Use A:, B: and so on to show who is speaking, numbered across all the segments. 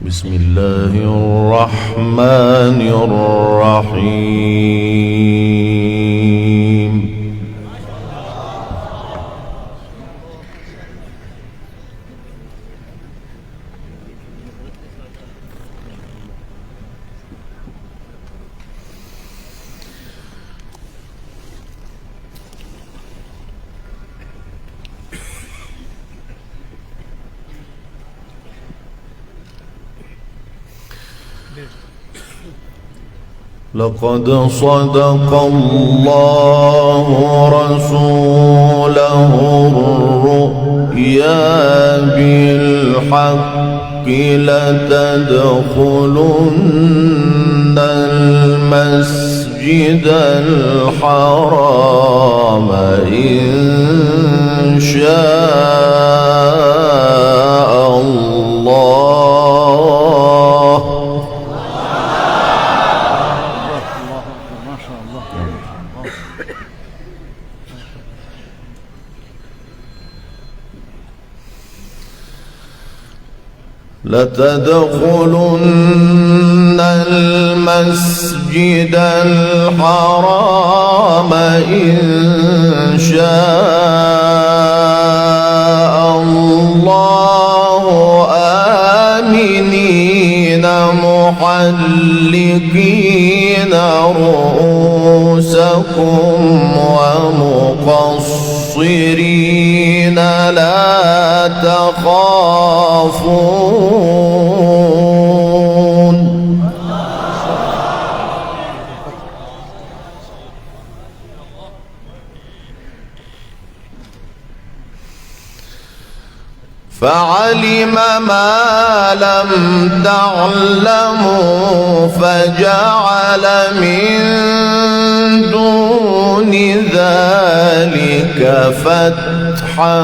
A: بسم الله الرحمن الرحيم. لقد صدق الله رسوله الرؤيا بالحق لتدخلن المسجد الحرام إن شاء الله. لتدخلن المسجد الحرام إن شاء الله آمنين محلقين رؤوسكم ومقصرين لا تخافون. فعلم ما لم تعلموا فجعل من دون ذلك فتحا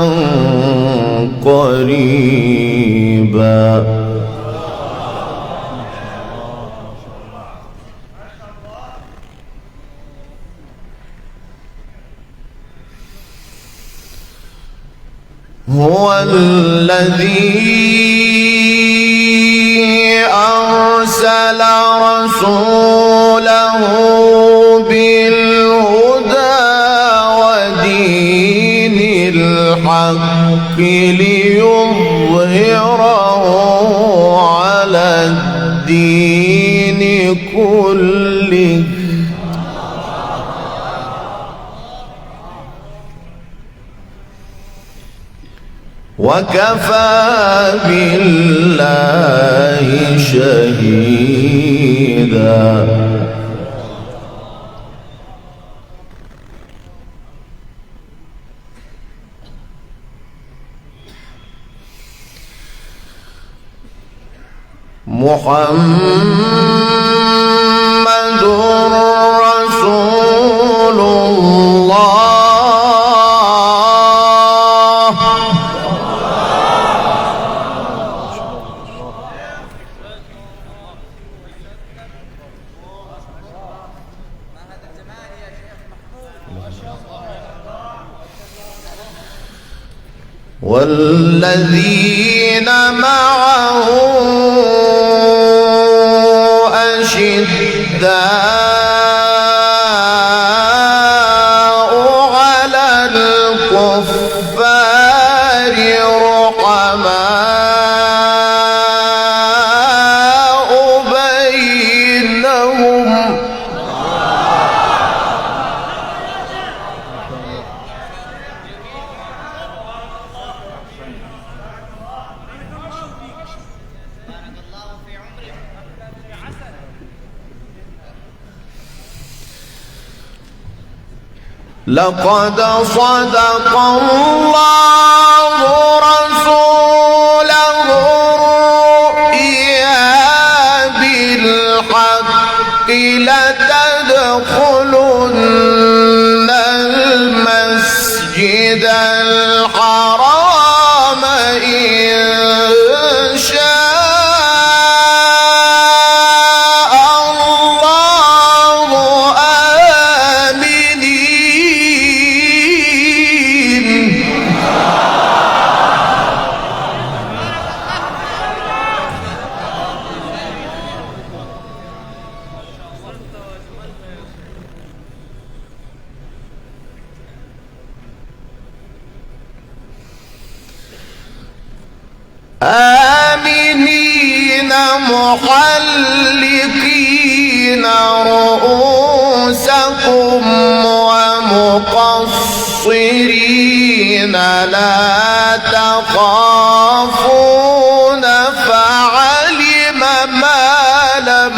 A: قريبا. هو الذي أرسل رسوله بالهدى ودين الحق ليظهره على الدين كله وكفى بالله شهيدا. محمد رسول الله والذين معه أشداء على الكفار رحماء بينهم لقد صدق الله رسوله الرؤيا بالحق لتدخلن المسجد الحرام إن شاء الله آمنين آمنين محلقين رؤوسكم ومقصرين لا تخافون فعلم ما لم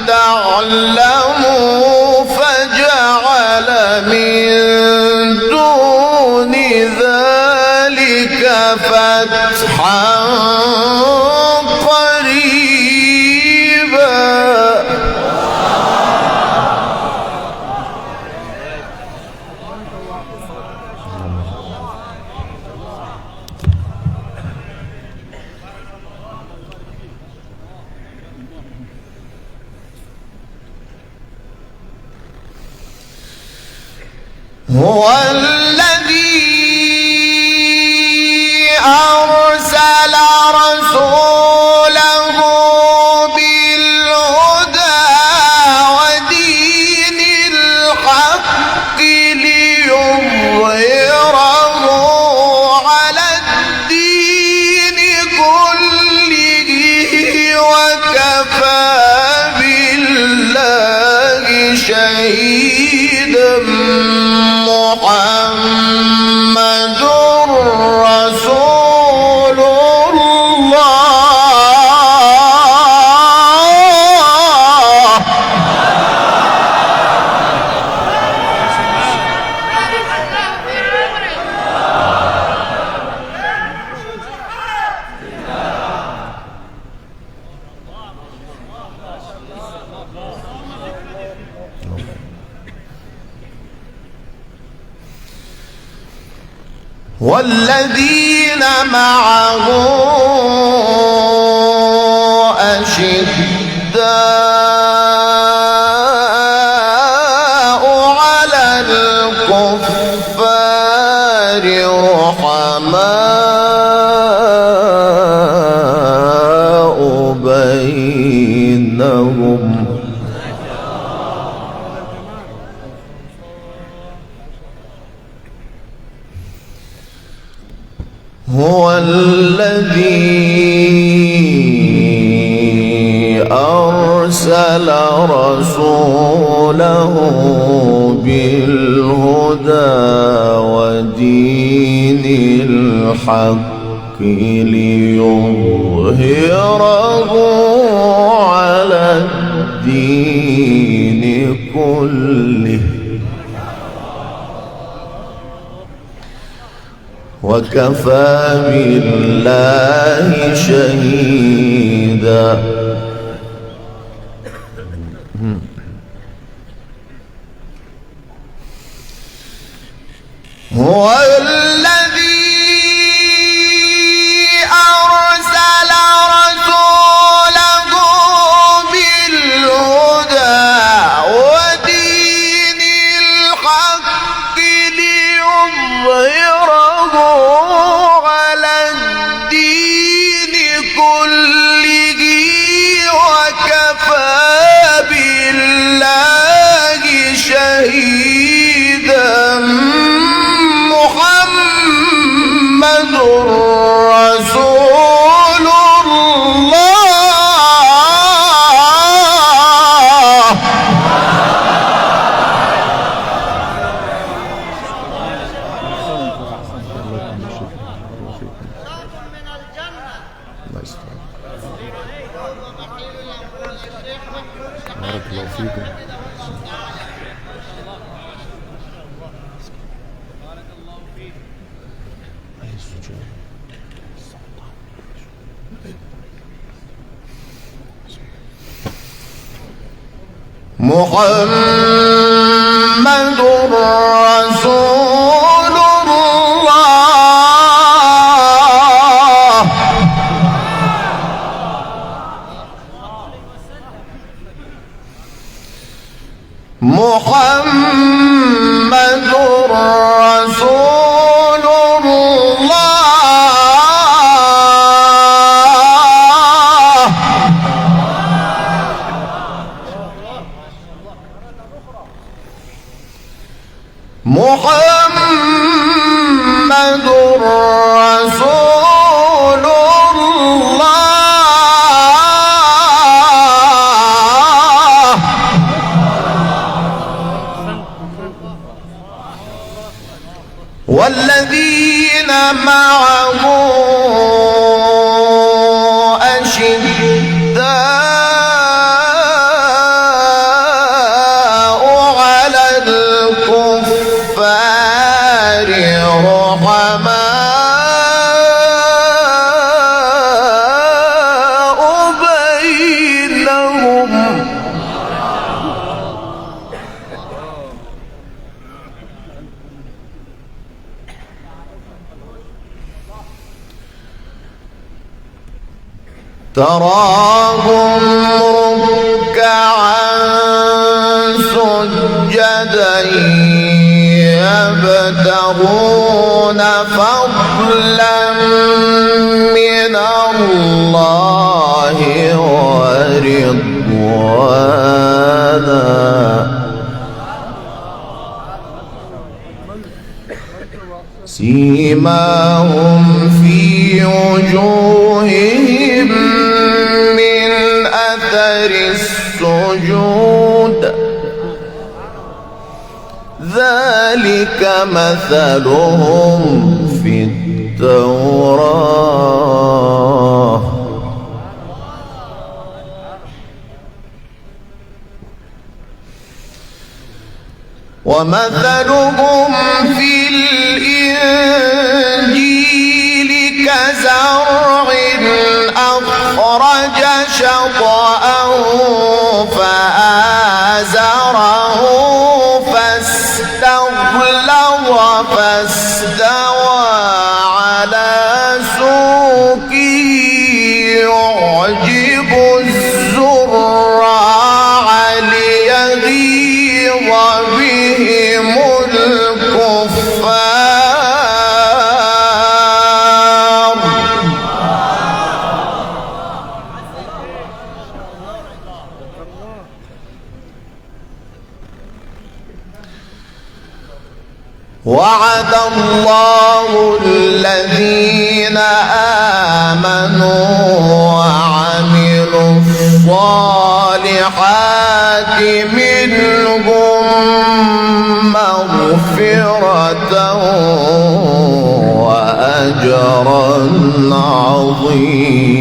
A: تعلموا فجعل من دون ذلك فتحا قريبا. هو الذي أرسل رسوله بالهدى ودين الحق ليظهره على الدين كله وكفى بالله شهيدا. محمد رسول الله. والذين معه أشداء على الكفار رحماء بينهم هو الذي أرسل رسوله بالهدى ودين الحق ليظهره على الدين كله وكفى بالله شهيدا. هو الذي أرسل رسوله بالهدى ودين الحق ليظهره على الدين كله وكفى بالله شهيدا. محمد رسول الله. بارك الله فيكم. محمد رسول الله. محمد رسول الله. تراهم ركعا سجدا يبتغون فضلا من الله ورضوانا سيماهم في وجوههم من أثر السجود ذلك مثلهم في التوراة ومثلهم في الإنجيل كزرع أخرج شطأه فآزره فاستغلظ فاستوى على سوقه يعجب الزراع ليغيظ بهم الكفار وعد الله الذين آمنوا وعملوا الصالحات منهم مغفرة وأجرا عظيما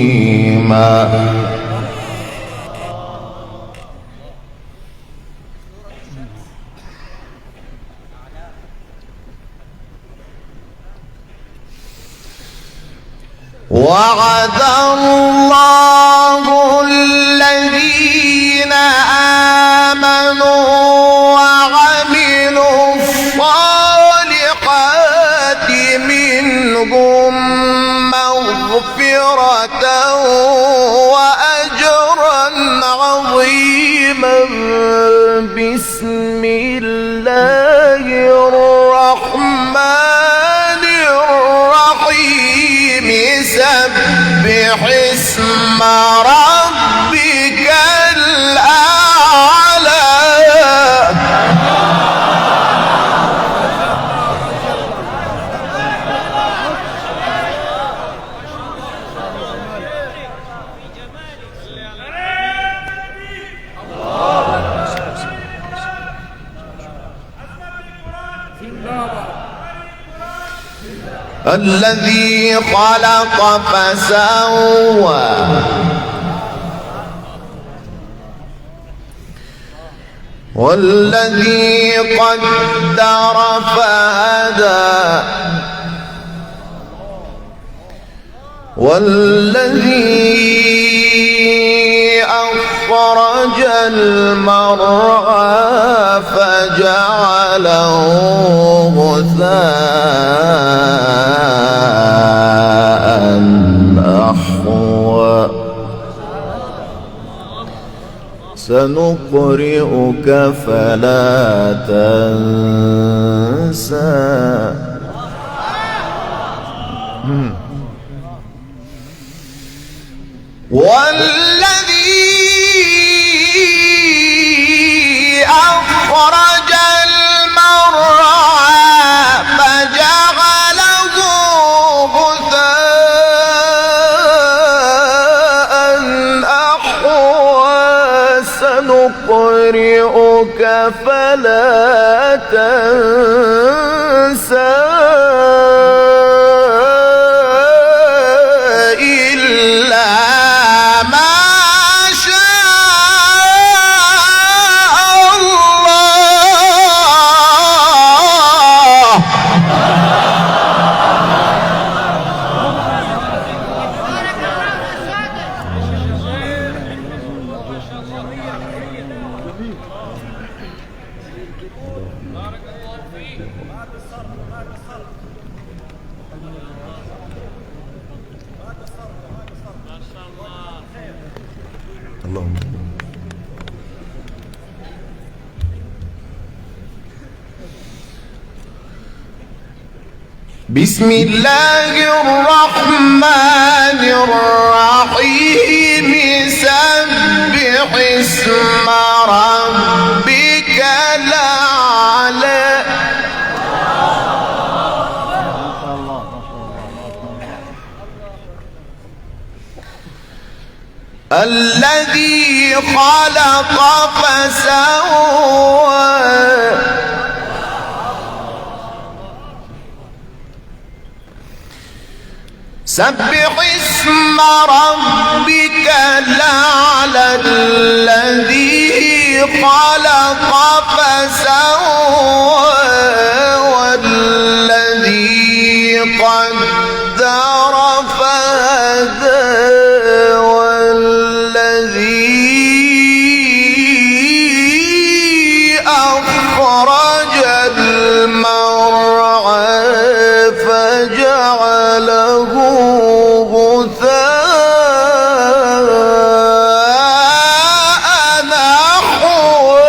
A: وعد الله الذين آمنوا وعملوا الصالحات منهم مغفرة وأجرا عظيما بسم الله الرحمن الرحيم سبح اسم ربك الأعلى الذي خلق فسوى والذي قدر فهدى والذي أخرج المرعى فجعله غثاء أحوى سنقرئك فلا تنسى والذي أخرج المرعى فجعله غثاء أحوى سنقرئك فلا تنسى اللهم بسم الله الرحمن الرحيم سبح اسم ربك الأعلى الذي خلق فسوى سبح اسم ربك الأعلى الذي خلق فسوى والذي قدر فهدى والذي أخرج المرعى فجعله غثاء نحوه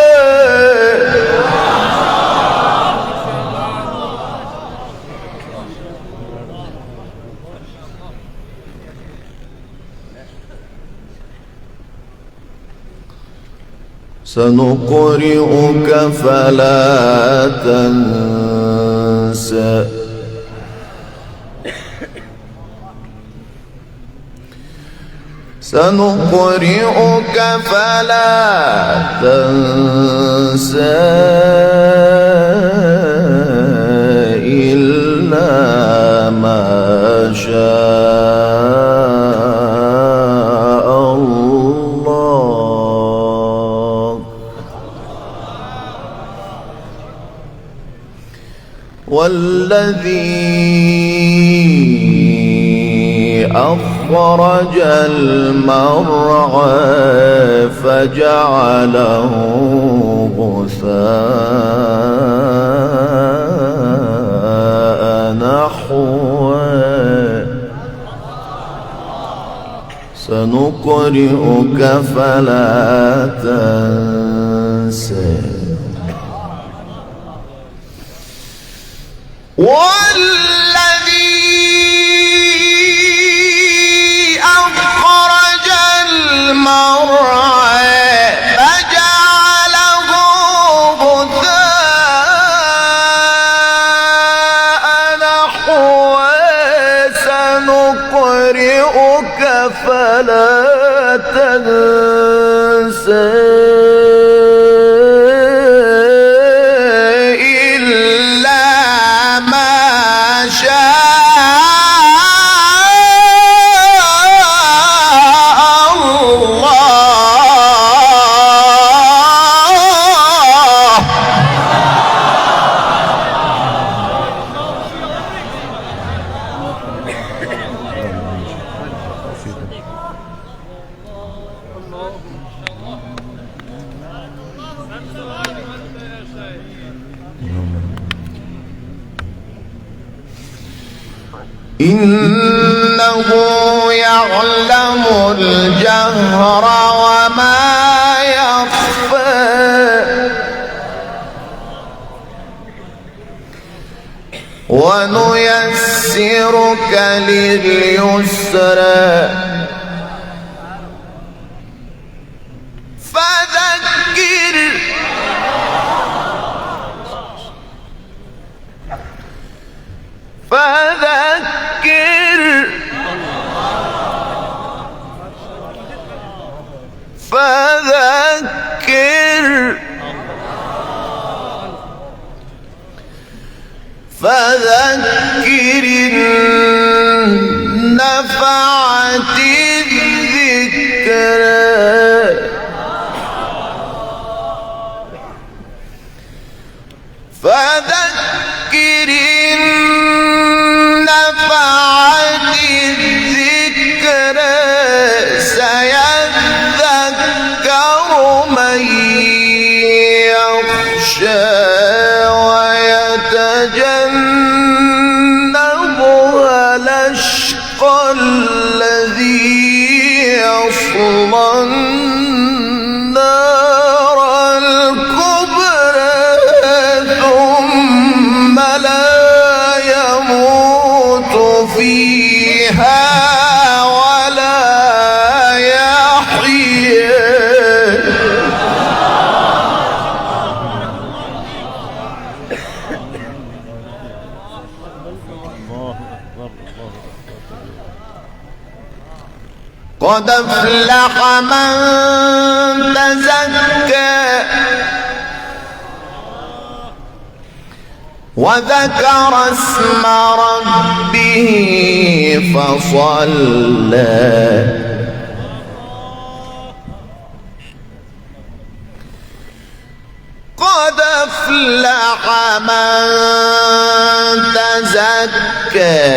A: سنقرئك فلا تنسى سنقرئك فلا تنسى إلا ما شاء الله والذي أخرج المرعى فجعله غثاء نحوه سنقرئك فلا تنسى والذي أخرج المرعى فجعله غثاء نحوه سنقرئك فلا تنسى إنه يعلم الجهر وما يخفى ونيسرك لليسرى فذكر فذكر إن نفعت الذكرى فذكر إن نفعت الذكرى سيذكر من يخشى ويتجنبها الأشقى الذي يصلى قد أفلح من تزكى وذكر اسم ربه فصلى قد أفلح من تزكى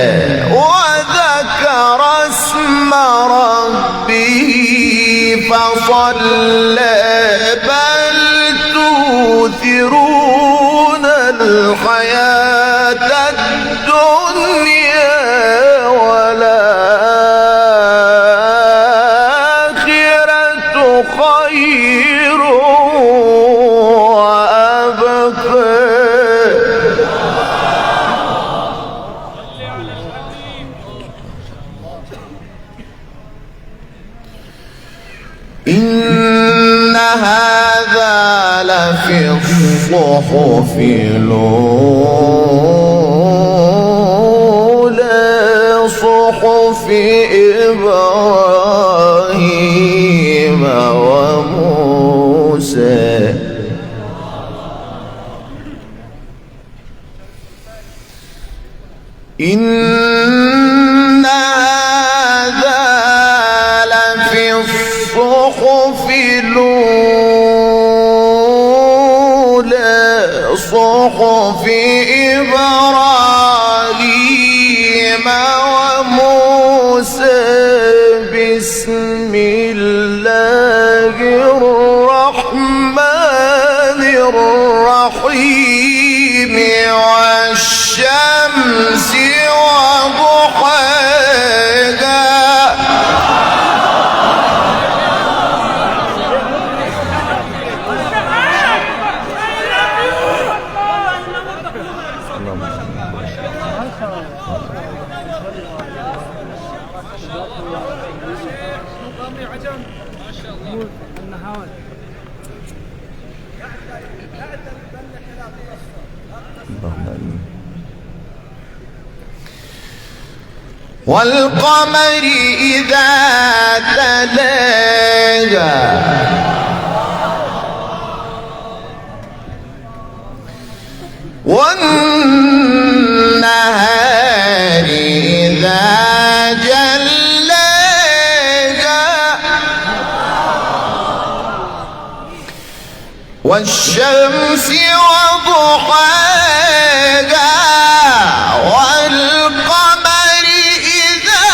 A: وذكر اسم ربه فصلى بل تؤثرون الحياة الدنيا والآخرة خير إن هذا لفي الصحف الأولى صحف إبراهيم وموسى إن هذا لفي الصحف الأولى صحف إبراهيم وموسى بسم الله الرحمن الرحيم والشمس وضحاها والقمر إذا تلاها والنهار إذا جلاها والشمس وضحاها والقمر إذا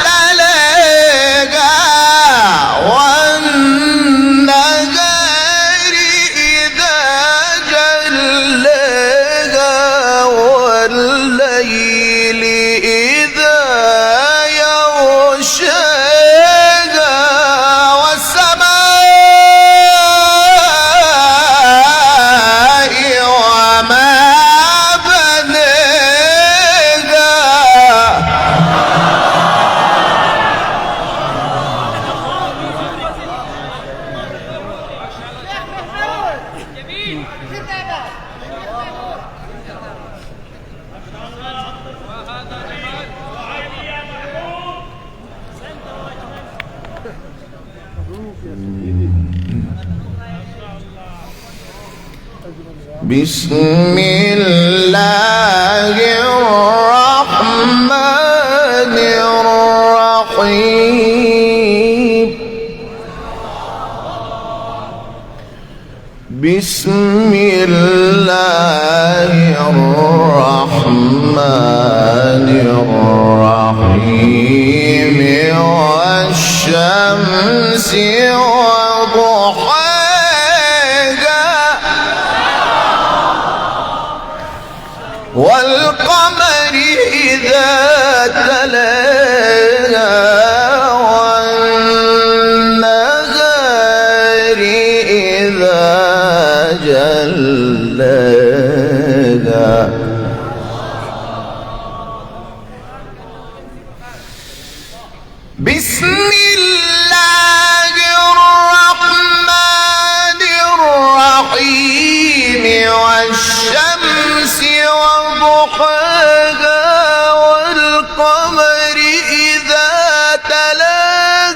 A: تلاها والنهار إذا جلاها والليل إذا يغشاها والسماء وما بسم الله الرحمن الرحيم بسم الله الرحمن الرحيم والشمس وضحاها والقمر إذا تلاها والنهار إذا جلاها بسم الله الرحمن الرحيم والشمس وضحاها والقمر إذا تلاها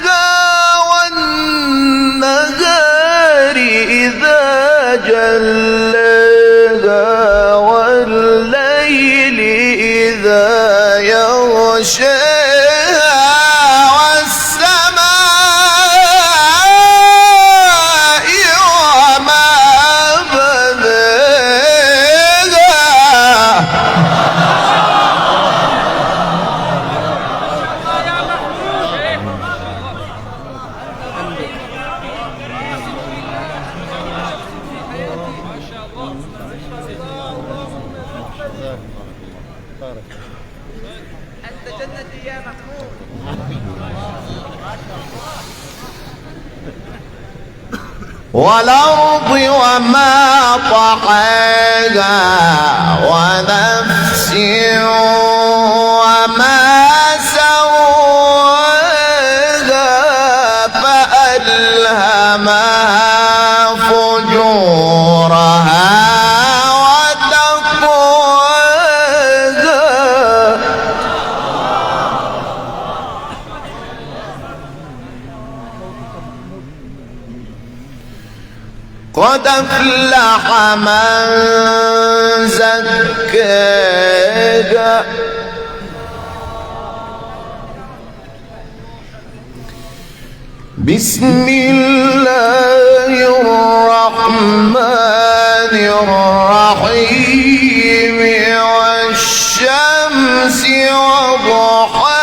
A: والأرض وما طحاها ونفس وما سواها فألهمها فجورها وتقواها قد أفلح من زكاها بسم الله الرحمن الرحيم والشمس وضحاها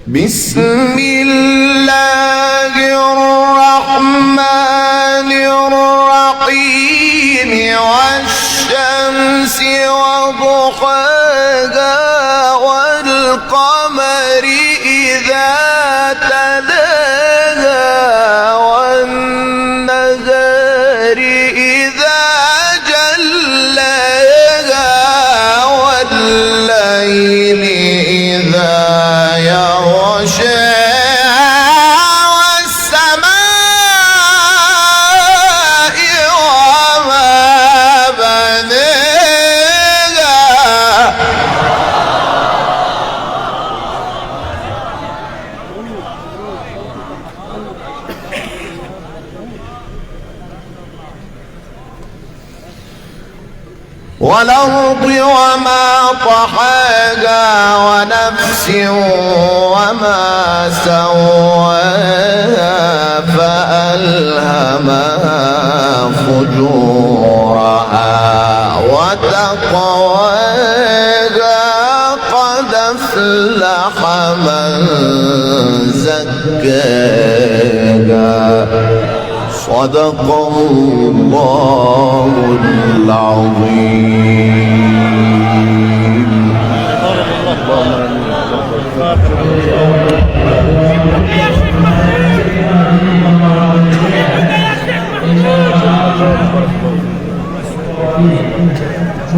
A: بسم الله الرحمن الرحيم والشمس وضحاها والقمر إذا تلاها والنهار إذا جلاها والليل إذا والسماء وما بنيها والأرض وما طحاها ونفس وما سواها فألهمها فجورها وتقواها قد أفلح من زكاها صدق الله العظيم.
B: Oh,